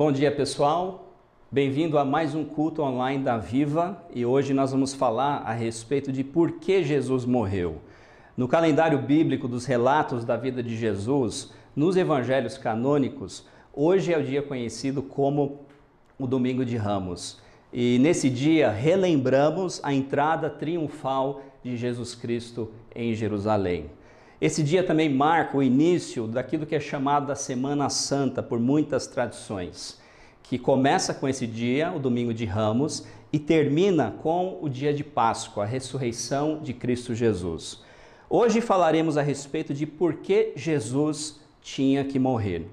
Bom dia, pessoal. Bem-vindo a mais um culto online da Viva e hoje nós vamos falar a respeito de por que Jesus morreu. No calendário bíblico dos relatos da vida de Jesus, nos evangelhos canônicos, hoje é o dia conhecido como o Domingo de Ramos. E nesse dia relembramos a entrada triunfal de Jesus Cristo em Jerusalém. Esse dia também marca o início daquilo que é chamado da Semana Santa por muitas tradições, que começa com esse dia, o Domingo de Ramos, e termina com o dia de Páscoa, a ressurreição de Cristo Jesus. Hoje falaremos a respeito de por que Jesus tinha que morrer.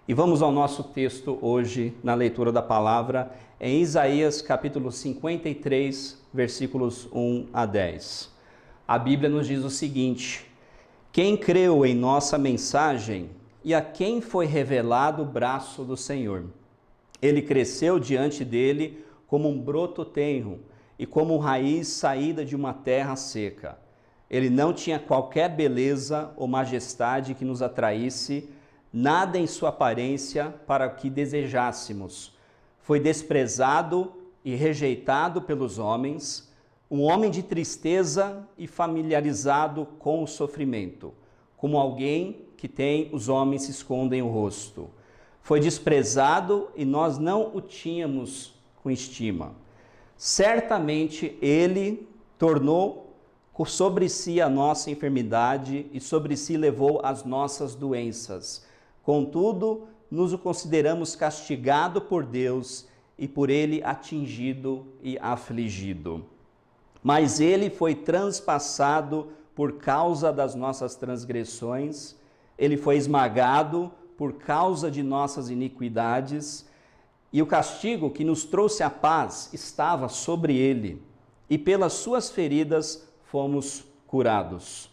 E vamos ao nosso texto hoje, na leitura da palavra, em Isaías capítulo 53, versículos 1 a 10. A Bíblia nos diz o seguinte: quem creu em nossa mensagem e a quem foi revelado o braço do Senhor? Ele cresceu diante dele como um broto tenro e como raiz saída de uma terra seca. Ele não tinha qualquer beleza ou majestade que nos atraísse, nada em sua aparência para que desejássemos. Foi desprezado e rejeitado pelos homens, um homem de tristeza e familiarizado com o sofrimento, como alguém que tem os homens se escondem o rosto. Foi desprezado e nós não o tínhamos com estima. Certamente ele tornou sobre si a nossa enfermidade e sobre si levou as nossas doenças. Contudo, nos o consideramos castigado por Deus e por ele atingido e afligido. Mas ele foi transpassado por causa das nossas transgressões, ele foi esmagado por causa de nossas iniquidades, e o castigo que nos trouxe a paz estava sobre ele, e pelas suas feridas fomos curados.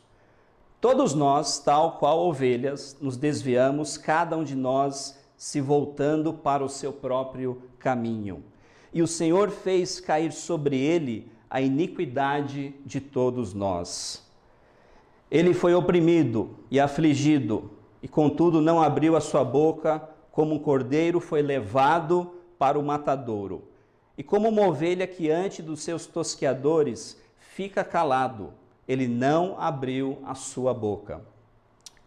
Todos nós, tal qual ovelhas, nos desviamos, cada um de nós se voltando para o seu próprio caminho. E o Senhor fez cair sobre ele a iniquidade de todos nós. Ele foi oprimido e afligido, e contudo não abriu a sua boca, como um cordeiro foi levado para o matadouro. E como uma ovelha que ante dos seus tosqueadores fica calado, ele não abriu a sua boca.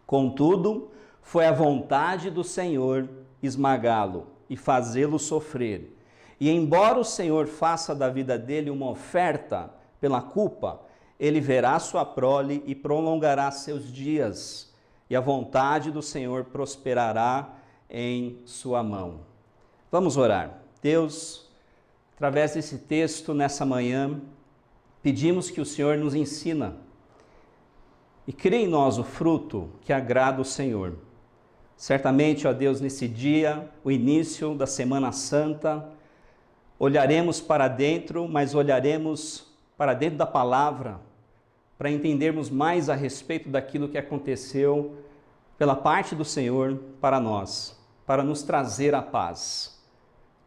Contudo, foi a vontade do Senhor esmagá-lo e fazê-lo sofrer. E embora o Senhor faça da vida dele uma oferta pela culpa, ele verá sua prole e prolongará seus dias, e a vontade do Senhor prosperará em sua mão. Vamos orar. Deus, através desse texto, nessa manhã, pedimos que o Senhor nos ensina e crie em nós o fruto que agrada o Senhor. Certamente, ó Deus, nesse dia, o início da Semana Santa, olharemos para dentro, mas olharemos para dentro da palavra, para entendermos mais a respeito daquilo que aconteceu pela parte do Senhor para nós, para nos trazer a paz.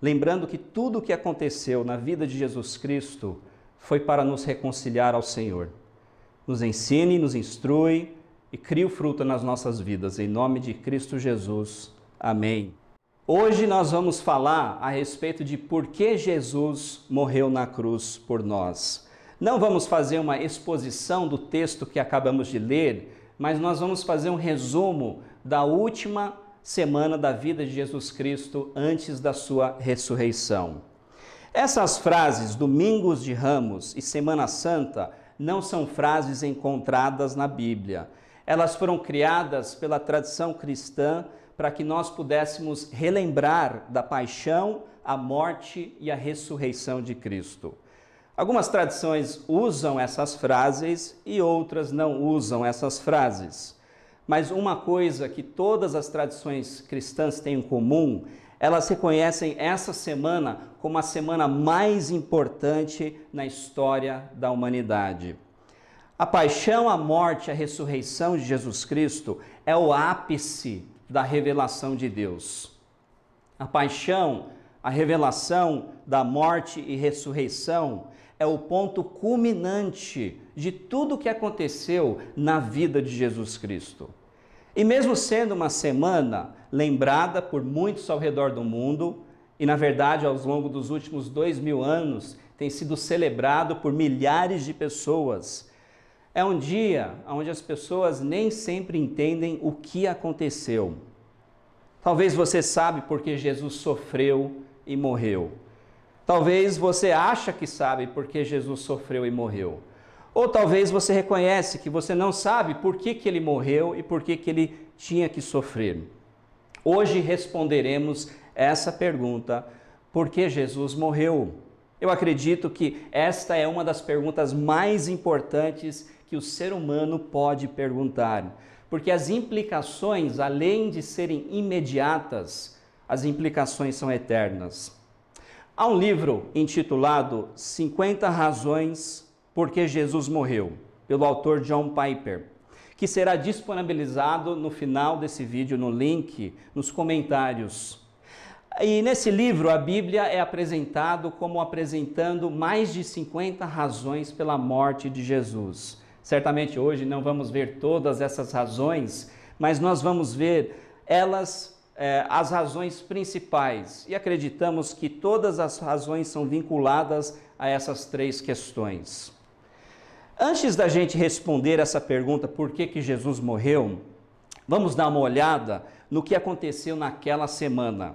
Lembrando que tudo o que aconteceu na vida de Jesus Cristo foi para nos reconciliar ao Senhor. Nos ensine, nos instrui e crie o fruto nas nossas vidas. Em nome de Cristo Jesus. Amém. Hoje nós vamos falar a respeito de por que Jesus morreu na cruz por nós. Não vamos fazer uma exposição do texto que acabamos de ler, mas nós vamos fazer um resumo da última semana da vida de Jesus Cristo antes da sua ressurreição. Essas frases, Domingos de Ramos e Semana Santa, não são frases encontradas na Bíblia. Elas foram criadas pela tradição cristã para que nós pudéssemos relembrar da paixão, a morte e a ressurreição de Cristo. Algumas tradições usam essas frases e outras não usam essas frases. Mas uma coisa que todas as tradições cristãs têm em comum, elas reconhecem essa semana como a semana mais importante na história da humanidade. A paixão, a morte e a ressurreição de Jesus Cristo é o ápice da revelação de Deus. A paixão, a revelação da morte e ressurreição é o ponto culminante de tudo o que aconteceu na vida de Jesus Cristo. E mesmo sendo uma semana lembrada por muitos ao redor do mundo, E na verdade, ao longo dos últimos 2000 anos, tem sido celebrado por milhares de pessoas. É um dia onde as pessoas nem sempre entendem o que aconteceu. Talvez você sabe porque Jesus sofreu e morreu. Talvez você acha que sabe porque Jesus sofreu e morreu. Ou talvez você reconhece que você não sabe por que ele morreu e por que ele tinha que sofrer. Hoje responderemos essa pergunta: por que Jesus morreu? Eu acredito que esta é uma das perguntas mais importantes que o ser humano pode perguntar, porque as implicações, além de serem imediatas, as implicações são eternas. Há um livro intitulado 50 Razões por que Jesus Morreu, pelo autor John Piper, que será disponibilizado no final desse vídeo, no link, nos comentários. E nesse livro, a Bíblia é apresentado como apresentando mais de 50 razões pela morte de Jesus. Certamente hoje não vamos ver todas essas razões, mas nós vamos ver as razões principais. E acreditamos que todas as razões são vinculadas a essas três questões. Antes da gente responder essa pergunta, por que Jesus morreu, vamos dar uma olhada no que aconteceu naquela semana.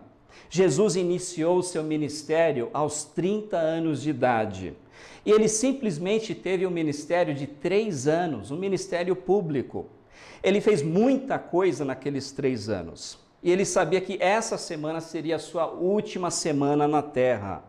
Jesus iniciou seu ministério aos 30 anos de idade. E ele simplesmente teve um ministério de 3 anos, um ministério público. Ele fez muita coisa naqueles 3 anos. E ele sabia que essa semana seria a sua última semana na terra.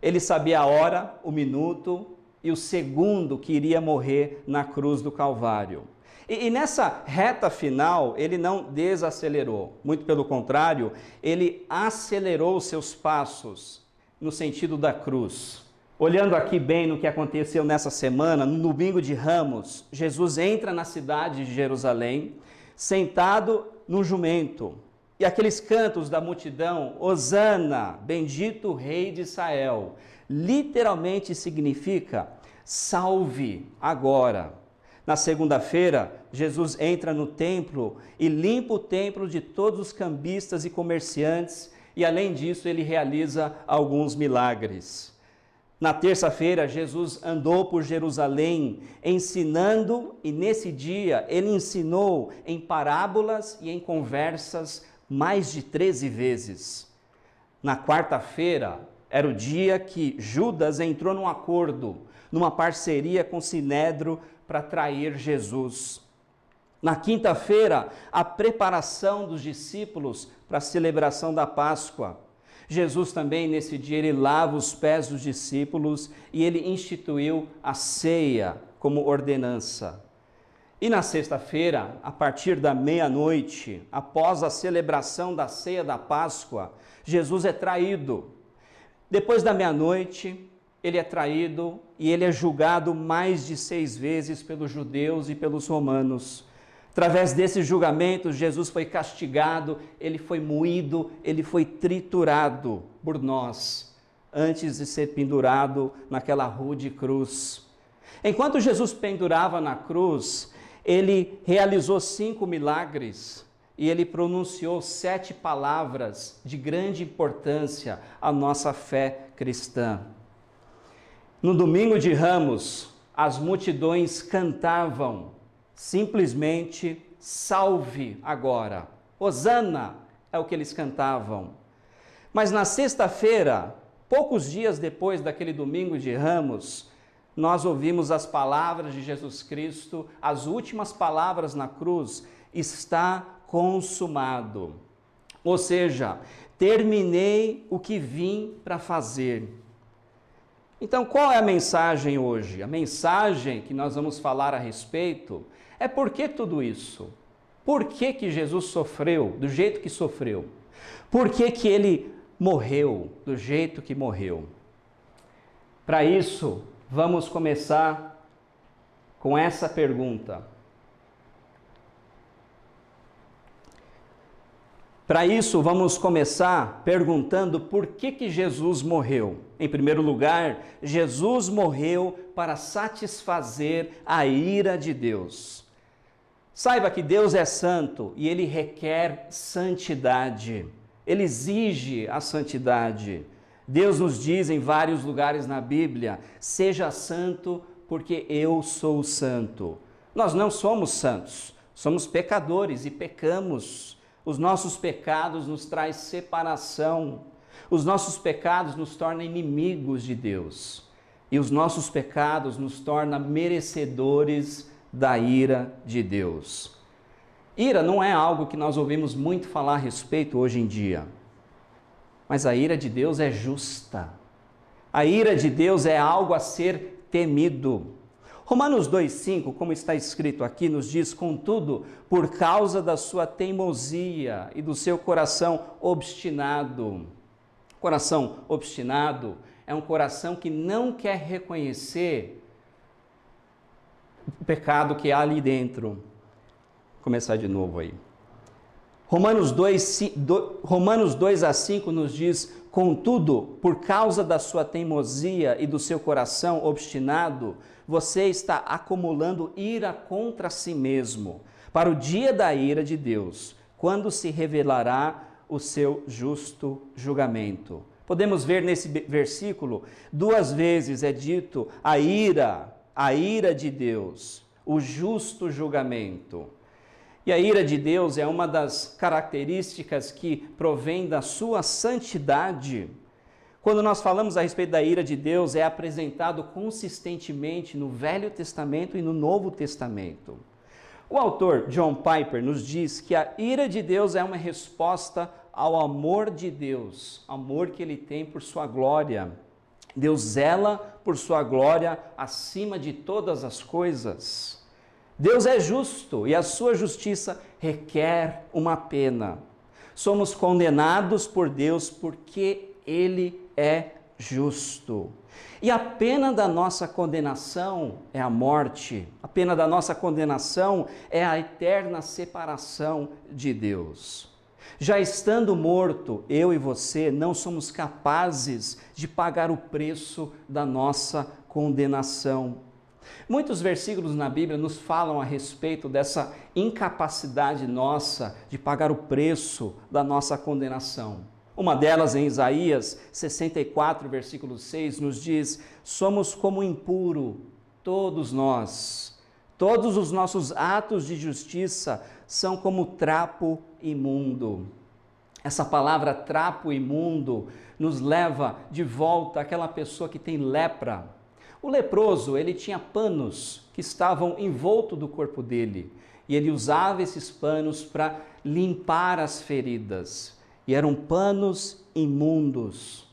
Ele sabia a hora, o minuto e o segundo que iria morrer na cruz do Calvário. E nessa reta final, ele não desacelerou. Muito pelo contrário, ele acelerou seus passos no sentido da cruz. Olhando aqui bem no que aconteceu nessa semana, no domingo de Ramos, Jesus entra na cidade de Jerusalém, sentado num jumento. E aqueles cantos da multidão, Hosana, bendito o Rei de Israel, literalmente significa salve agora. Na segunda-feira, Jesus entra no templo e limpa o templo de todos os cambistas e comerciantes e, além disso, ele realiza alguns milagres. Na terça-feira, Jesus andou por Jerusalém ensinando e, nesse dia, ele ensinou em parábolas e em conversas mais de 13 vezes. Na quarta-feira, era o dia que Judas entrou num acordo, numa parceria com Sinédrio, para trair Jesus. Na quinta-feira, a preparação dos discípulos para a celebração da Páscoa. Jesus também, nesse dia, ele lava os pés dos discípulos e ele instituiu a ceia como ordenança. E na sexta-feira, a partir da meia-noite, após a celebração da ceia da Páscoa, Jesus é traído. Depois da meia-noite, ele é traído e ele é julgado mais de 6 vezes pelos judeus e pelos romanos. Através desses julgamentos, Jesus foi castigado, ele foi moído, ele foi triturado por nós, antes de ser pendurado naquela rude cruz. Enquanto Jesus pendurava na cruz, ele realizou 5 milagres e ele pronunciou 7 palavras de grande importância à nossa fé cristã. No domingo de Ramos, as multidões cantavam simplesmente salve agora. Hosana é o que eles cantavam. Mas na sexta-feira, poucos dias depois daquele domingo de Ramos, nós ouvimos as palavras de Jesus Cristo, as últimas palavras na cruz: está consumado. Ou seja, terminei o que vim para fazer. Então, qual é a mensagem hoje? A mensagem que nós vamos falar a respeito é por que tudo isso? Por que Jesus sofreu do jeito que sofreu? Por que ele morreu do jeito que morreu? Para isso, vamos começar com essa pergunta. Para isso, vamos começar perguntando por que Jesus morreu. Em primeiro lugar, Jesus morreu para satisfazer a ira de Deus. Saiba que Deus é santo e ele requer santidade. Ele exige a santidade. Deus nos diz em vários lugares na Bíblia: seja santo, porque eu sou santo. Nós não somos santos, somos pecadores e pecamos. Os nossos pecados nos trazem separação. Os nossos pecados nos tornam inimigos de Deus. E os nossos pecados nos tornam merecedores da ira de Deus. Ira não é algo que nós ouvimos muito falar a respeito hoje em dia. Mas a ira de Deus é justa. A ira de Deus é algo a ser temido. Romanos 2,5, como está escrito aqui, nos diz: contudo, por causa da sua teimosia e do seu coração obstinado. Coração obstinado é um coração que não quer reconhecer o pecado que há ali dentro. Vou começar de novo aí. Romanos 2:5 nos diz: contudo, por causa da sua teimosia e do seu coração obstinado, você está acumulando ira contra si mesmo, para o dia da ira de Deus, quando se revelará o seu justo julgamento. Podemos ver nesse versículo, 2 vezes é dito a ira de Deus, o justo julgamento. E a ira de Deus é uma das características que provém da sua santidade. Quando nós falamos a respeito da ira de Deus, é apresentado consistentemente no Velho Testamento e no Novo Testamento. O autor John Piper nos diz que a ira de Deus é uma resposta ao amor de Deus, amor que ele tem por sua glória. Deus zela por sua glória acima de todas as coisas. Deus é justo e a sua justiça requer uma pena. Somos condenados por Deus porque Ele é justo. E a pena da nossa condenação é a morte. A pena da nossa condenação é a eterna separação de Deus. Já estando morto, eu e você não somos capazes de pagar o preço da nossa condenação. Muitos versículos na Bíblia nos falam a respeito dessa incapacidade nossa de pagar o preço da nossa condenação. Uma delas, em Isaías 64, versículo 6, nos diz: somos como impuro, todos nós. Todos os nossos atos de justiça são como trapo imundo. Essa palavra trapo imundo nos leva de volta àquela pessoa que tem lepra. O leproso, ele tinha panos que estavam envolto do corpo dele, e ele usava esses panos para limpar as feridas, e eram panos imundos.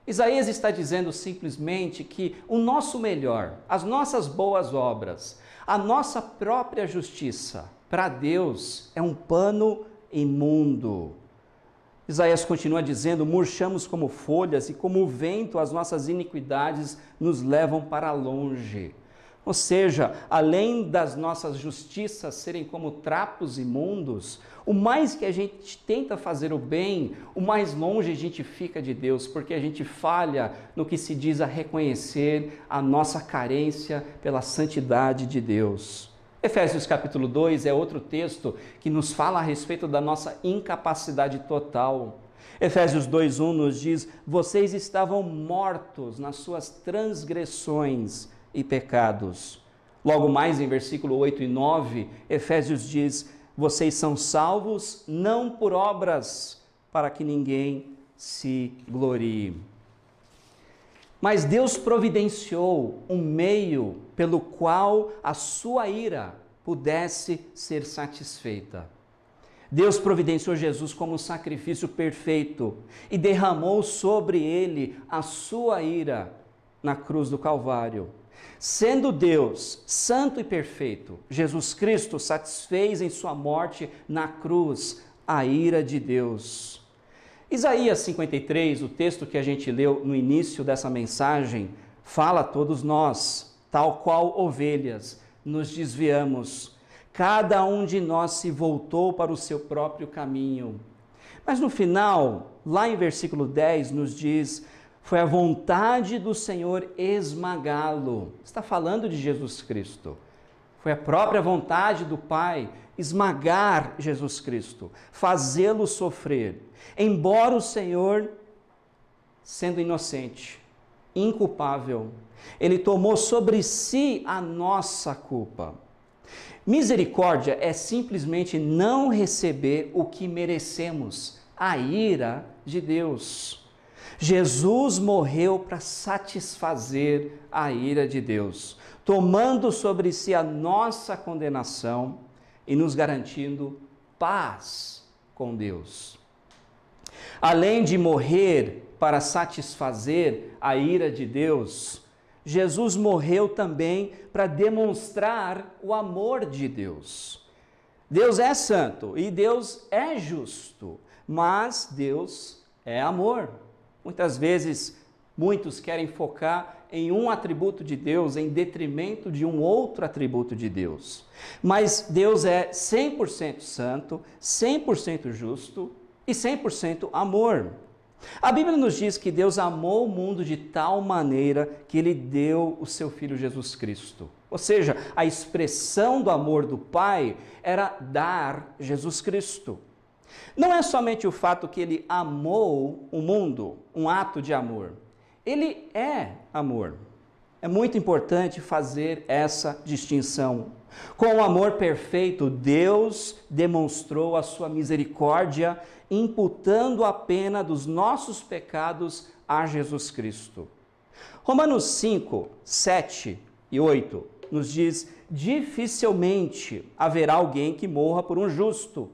Isaías está dizendo simplesmente que o nosso melhor, as nossas boas obras, a nossa própria justiça, para Deus é um pano imundo. Isaías continua dizendo: murchamos como folhas e como o vento as nossas iniquidades nos levam para longe. Ou seja, além das nossas justiças serem como trapos imundos, o mais que a gente tenta fazer o bem, o mais longe a gente fica de Deus, porque a gente falha no que se diz a reconhecer a nossa carência pela santidade de Deus. Efésios capítulo 2 é outro texto que nos fala a respeito da nossa incapacidade total. Efésios 2:1 nos diz: vocês estavam mortos nas suas transgressões e pecados. Logo mais em versículo 8 e 9, Efésios diz: vocês são salvos não por obras, para que ninguém se glorie. Mas Deus providenciou um meio pelo qual a sua ira pudesse ser satisfeita. Deus providenciou Jesus como sacrifício perfeito e derramou sobre ele a sua ira na cruz do Calvário. Sendo Deus santo e perfeito, Jesus Cristo satisfez em sua morte na cruz a ira de Deus. Isaías 53, o texto que a gente leu no início dessa mensagem, fala a todos nós, tal qual ovelhas, nos desviamos. Cada um de nós se voltou para o seu próprio caminho. Mas no final, lá em versículo 10, nos diz: foi a vontade do Senhor esmagá-lo. Está falando de Jesus Cristo. Foi a própria vontade do Pai esmagar Jesus Cristo, fazê-lo sofrer. Embora o Senhor, sendo inocente, inculpável, ele tomou sobre si a nossa culpa. Misericórdia é simplesmente não receber o que merecemos, a ira de Deus. Jesus morreu para satisfazer a ira de Deus, tomando sobre si a nossa condenação e nos garantindo paz com Deus. Além de morrer para satisfazer a ira de Deus, Jesus morreu também para demonstrar o amor de Deus. Deus é santo e Deus é justo, mas Deus é amor. Muitas vezes, muitos querem focar em um atributo de Deus em detrimento de um outro atributo de Deus. Mas Deus é 100% santo, 100% justo e 100% amor. A Bíblia nos diz que Deus amou o mundo de tal maneira que Ele deu o seu Filho Jesus Cristo. Ou seja, a expressão do amor do Pai era dar Jesus Cristo. Não é somente o fato que Ele amou o mundo, um ato de amor. Ele é amor. É muito importante fazer essa distinção. Com o amor perfeito, Deus demonstrou a sua misericórdia, imputando a pena dos nossos pecados a Jesus Cristo. Romanos 5, 7 e 8 nos diz: dificilmente haverá alguém que morra por um justo.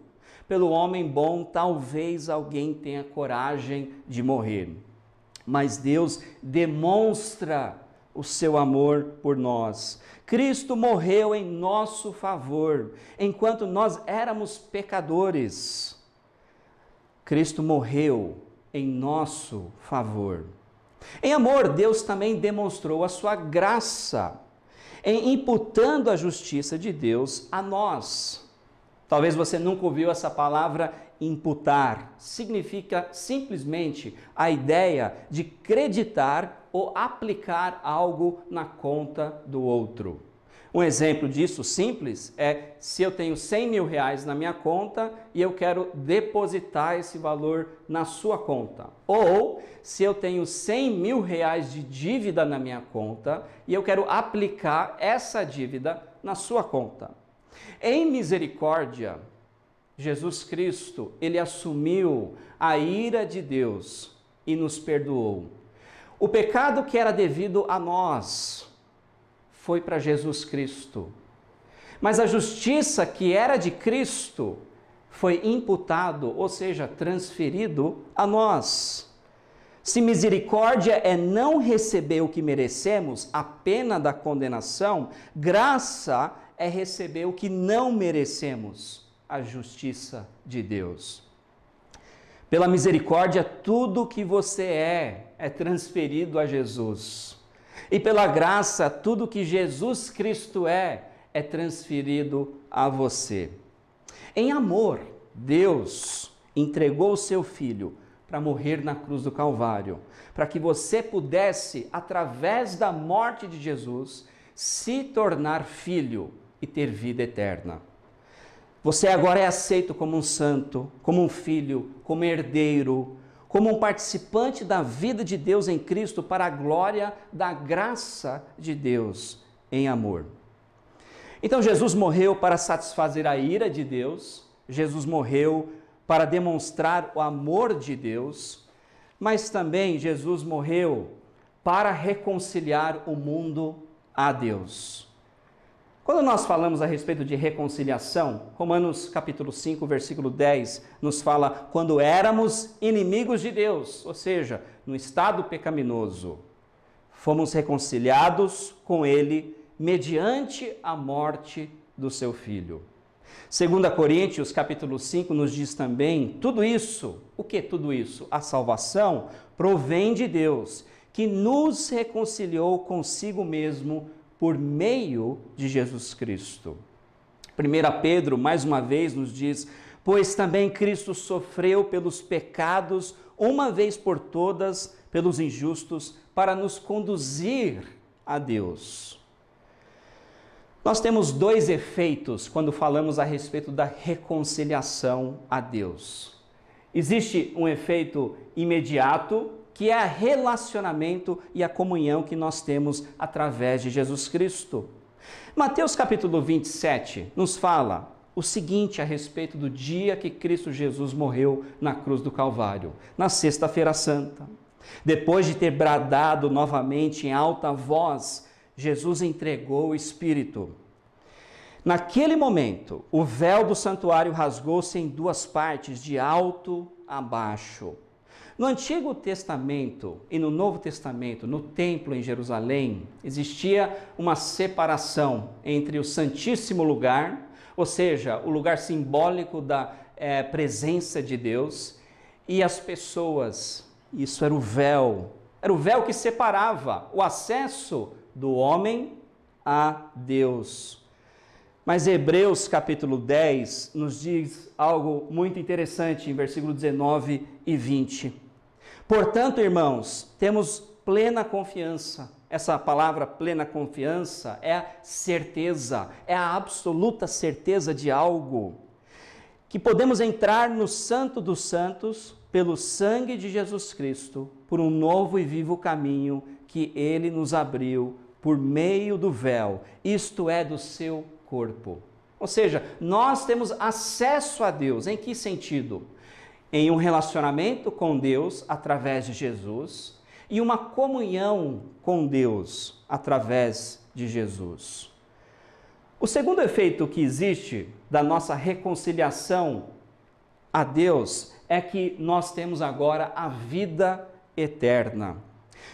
Pelo homem bom, talvez alguém tenha coragem de morrer. Mas Deus demonstra o seu amor por nós. Cristo morreu em nosso favor, enquanto nós éramos pecadores. Cristo morreu em nosso favor. Em amor, Deus também demonstrou a sua graça, em imputando a justiça de Deus a nós. Talvez você nunca ouviu essa palavra imputar. Significa simplesmente a ideia de creditar ou aplicar algo na conta do outro. Um exemplo disso simples é se eu tenho 100 mil reais na minha conta e eu quero depositar esse valor na sua conta. Ou se eu tenho 100 mil reais de dívida na minha conta e eu quero aplicar essa dívida na sua conta. Em misericórdia, Jesus Cristo, Ele assumiu a ira de Deus e nos perdoou. O pecado que era devido a nós foi para Jesus Cristo. Mas a justiça que era de Cristo foi imputado, ou seja, transferido a nós. Se misericórdia é não receber o que merecemos, a pena da condenação, graça é receber o que não merecemos, a justiça de Deus. Pela misericórdia, tudo que você é transferido a Jesus. E pela graça, tudo que Jesus Cristo é transferido a você. Em amor, Deus entregou o seu Filho para morrer na cruz do Calvário, para que você pudesse, através da morte de Jesus, se tornar filho e ter vida eterna. Você agora é aceito como um santo, como um filho, como herdeiro, como um participante da vida de Deus em Cristo para a glória da graça de Deus em amor. Então Jesus morreu para satisfazer a ira de Deus, Jesus morreu para demonstrar o amor de Deus, mas também Jesus morreu para reconciliar o mundo a Deus. Quando nós falamos a respeito de reconciliação, Romanos capítulo 5, versículo 10, nos fala quando éramos inimigos de Deus, ou seja, no estado pecaminoso, fomos reconciliados com Ele mediante a morte do seu Filho. 2 Coríntios capítulo 5 nos diz também, tudo isso, o que tudo isso? A salvação provém de Deus, que nos reconciliou consigo mesmo por meio de Jesus Cristo. 1 Pedro, mais uma vez, nos diz, pois também Cristo sofreu pelos pecados, uma vez por todas, pelos injustos, para nos conduzir a Deus. Nós temos dois efeitos quando falamos a respeito da reconciliação a Deus. Existe um efeito imediato, que é o relacionamento e a comunhão que nós temos através de Jesus Cristo. Mateus capítulo 27 nos fala o seguinte a respeito do dia que Cristo Jesus morreu na cruz do Calvário, na Sexta-feira Santa. Depois de ter bradado novamente em alta voz, Jesus entregou o Espírito. Naquele momento, o véu do santuário rasgou-se em duas partes, de alto a baixo. No Antigo Testamento e no Novo Testamento, no templo em Jerusalém, existia uma separação entre o Santíssimo Lugar, ou seja, o lugar simbólico da presença de Deus, e as pessoas. Isso era o véu que separava o acesso do homem a Deus. Mas Hebreus capítulo 10 nos diz algo muito interessante em versículo 19 e 20. Portanto, irmãos, temos plena confiança. Essa palavra plena confiança é a certeza, é a absoluta certeza de algo. Que podemos entrar no Santo dos Santos pelo sangue de Jesus Cristo, por um novo e vivo caminho que Ele nos abriu por meio do véu, isto é, do seu corpo. Ou seja, nós temos acesso a Deus. Em que sentido? Em um relacionamento com Deus através de Jesus e uma comunhão com Deus através de Jesus. O segundo efeito que existe da nossa reconciliação a Deus é que nós temos agora a vida eterna.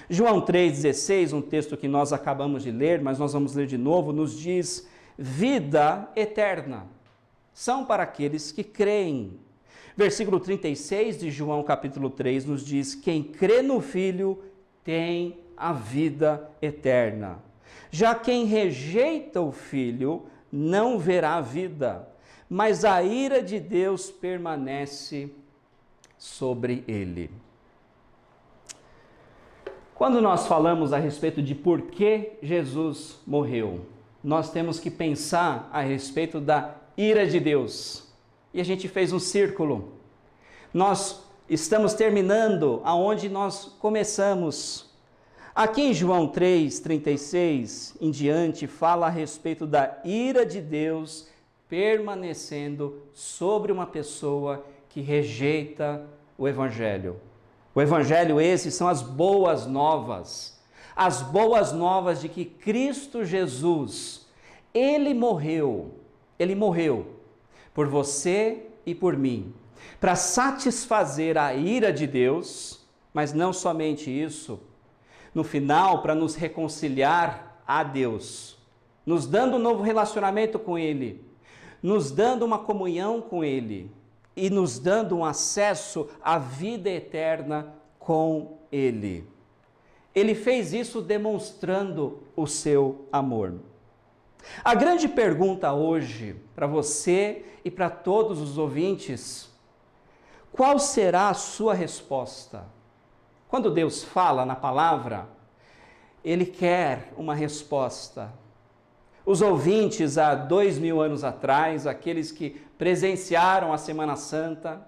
João 3,16, um texto que nós acabamos de ler, mas nós vamos ler de novo, nos diz: vida eterna são para aqueles que creem. Versículo 36 de João capítulo 3 nos diz: quem crê no Filho tem a vida eterna. Já quem rejeita o Filho não verá a vida, mas a ira de Deus permanece sobre ele. Quando nós falamos a respeito de por que Jesus morreu, nós temos que pensar a respeito da ira de Deus. E a gente fez um círculo. Nós estamos terminando aonde nós começamos. Aqui em João 3,36 em diante, fala a respeito da ira de Deus permanecendo sobre uma pessoa que rejeita o Evangelho. O Evangelho, esses são as boas novas de que Cristo Jesus, Ele morreu por você e por mim, para satisfazer a ira de Deus, mas não somente isso, no final, para nos reconciliar a Deus, nos dando um novo relacionamento com Ele, nos dando uma comunhão com Ele, e nos dando um acesso à vida eterna com Ele. Ele fez isso demonstrando o seu amor. A grande pergunta hoje, para você e para todos os ouvintes, qual será a sua resposta? Quando Deus fala na palavra, Ele quer uma resposta. Os ouvintes há 2000 anos atrás, aqueles que presenciaram a Semana Santa,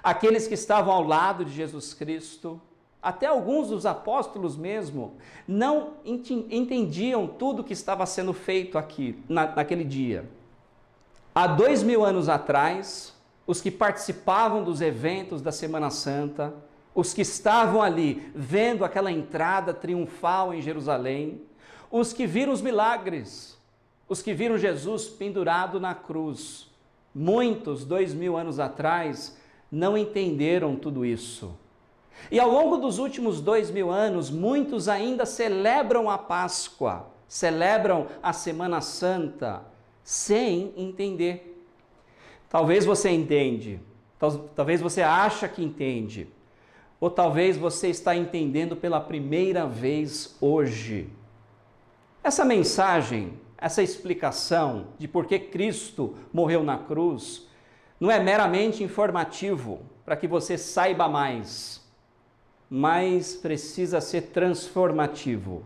aqueles que estavam ao lado de Jesus Cristo, até alguns dos apóstolos mesmo, não entendiam tudo que estava sendo feito aqui, naquele dia. Há 2000 anos atrás, os que participavam dos eventos da Semana Santa, os que estavam ali vendo aquela entrada triunfal em Jerusalém, os que viram os milagres, os que viram Jesus pendurado na cruz, muitos, 2000 anos atrás, não entenderam tudo isso. E ao longo dos últimos 2000 anos, muitos ainda celebram a Páscoa, celebram a Semana Santa, sem entender. Talvez você entende, talvez você acha que entende, ou talvez você está entendendo pela primeira vez hoje. Essa mensagem, essa explicação de por que Cristo morreu na cruz, não é meramente informativo para que você saiba mais, mas precisa ser transformativo.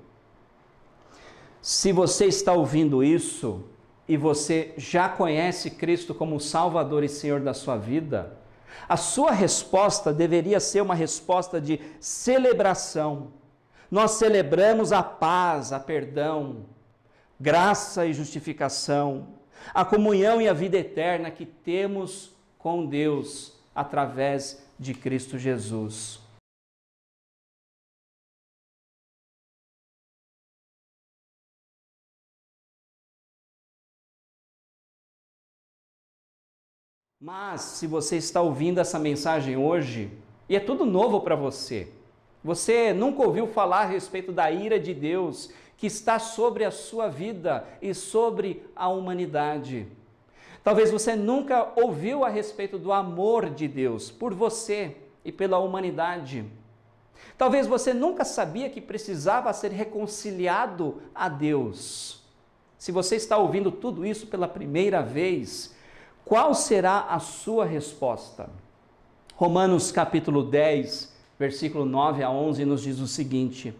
Se você está ouvindo isso, e você já conhece Cristo como o Salvador e Senhor da sua vida, a sua resposta deveria ser uma resposta de celebração. Nós celebramos a paz, a perdão, graça e justificação, a comunhão e a vida eterna que temos com Deus através de Cristo Jesus. Mas se você está ouvindo essa mensagem hoje, e é tudo novo para você, você nunca ouviu falar a respeito da ira de Deus que está sobre a sua vida e sobre a humanidade. Talvez você nunca ouviu a respeito do amor de Deus por você e pela humanidade. Talvez você nunca sabia que precisava ser reconciliado a Deus. Se você está ouvindo tudo isso pela primeira vez, qual será a sua resposta? Romanos capítulo 10, versículo 9 a 11 nos diz o seguinte: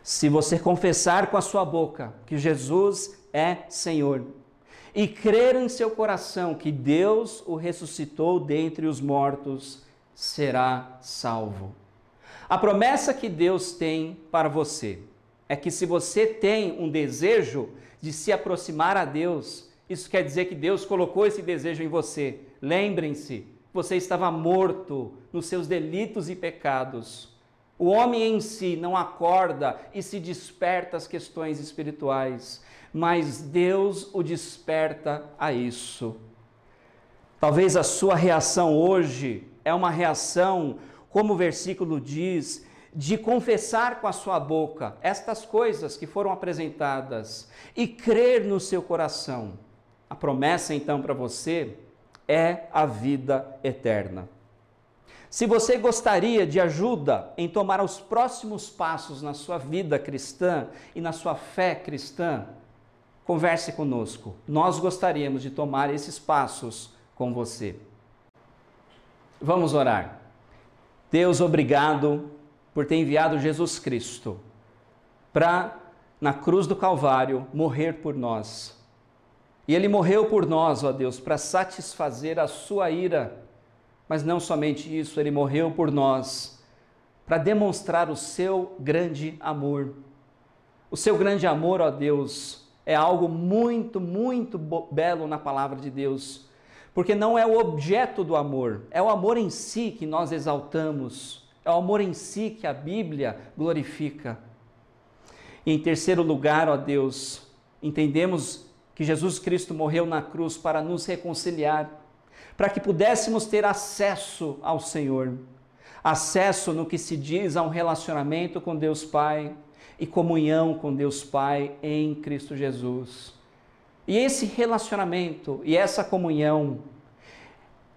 se você confessar com a sua boca que Jesus é Senhor e crer em seu coração que Deus o ressuscitou dentre os mortos, será salvo. A promessa que Deus tem para você é que se você tem um desejo de se aproximar a Deus, isso quer dizer que Deus colocou esse desejo em você. Lembrem-se, você estava morto nos seus delitos e pecados. O homem em si não acorda e se desperta às questões espirituais, mas Deus o desperta a isso. Talvez a sua reação hoje é uma reação, como o versículo diz, de confessar com a sua boca estas coisas que foram apresentadas e crer no seu coração. A promessa então para você é a vida eterna. Se você gostaria de ajuda em tomar os próximos passos na sua vida cristã e na sua fé cristã, converse conosco. Nós gostaríamos de tomar esses passos com você. Vamos orar. Deus, obrigado por ter enviado Jesus Cristo para, na cruz do Calvário, morrer por nós. E Ele morreu por nós, ó Deus, para satisfazer a sua ira. Mas não somente isso, Ele morreu por nós para demonstrar o seu grande amor. O seu grande amor, ó Deus, é algo muito, muito belo na palavra de Deus. Porque não é o objeto do amor, é o amor em si que nós exaltamos. É o amor em si que a Bíblia glorifica. E em terceiro lugar, ó Deus, entendemos que Jesus Cristo morreu na cruz para nos reconciliar, para que pudéssemos ter acesso ao Senhor, acesso no que se diz a um relacionamento com Deus Pai e comunhão com Deus Pai em Cristo Jesus. E esse relacionamento e essa comunhão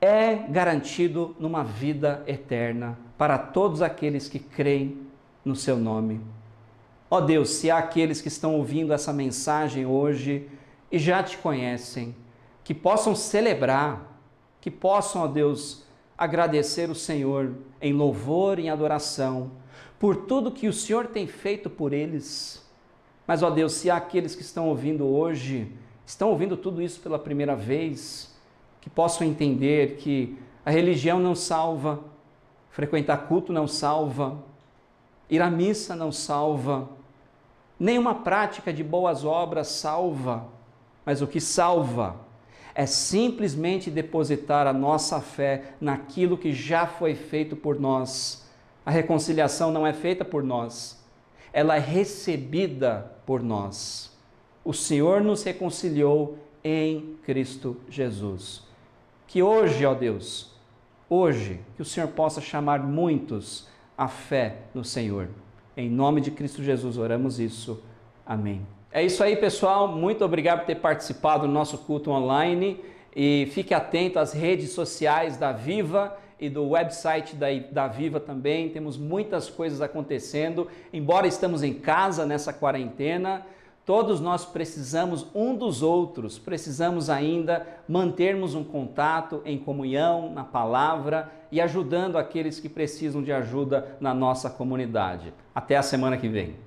é garantido numa vida eterna para todos aqueles que creem no seu nome. Ó Deus, se há aqueles que estão ouvindo essa mensagem hoje e já te conhecem, que possam celebrar, que possam, ó Deus, agradecer o Senhor em louvor e em adoração por tudo que o Senhor tem feito por eles. Mas, ó Deus, se há aqueles que estão ouvindo hoje, estão ouvindo tudo isso pela primeira vez, que possam entender que a religião não salva, frequentar culto não salva, ir à missa não salva, nenhuma prática de boas obras salva, mas o que salva é simplesmente depositar a nossa fé naquilo que já foi feito por nós. A reconciliação não é feita por nós, ela é recebida por nós. O Senhor nos reconciliou em Cristo Jesus. Que hoje, ó Deus, hoje, que o Senhor possa chamar muitos à fé no Senhor. Em nome de Cristo Jesus oramos isso. Amém. É isso aí, pessoal. Muito obrigado por ter participado do nosso culto online e fique atento às redes sociais da Viva e do website da Viva também. Temos muitas coisas acontecendo. Embora estamos em casa nessa quarentena, todos nós precisamos um dos outros, precisamos ainda mantermos um contato em comunhão, na palavra e ajudando aqueles que precisam de ajuda na nossa comunidade. Até a semana que vem.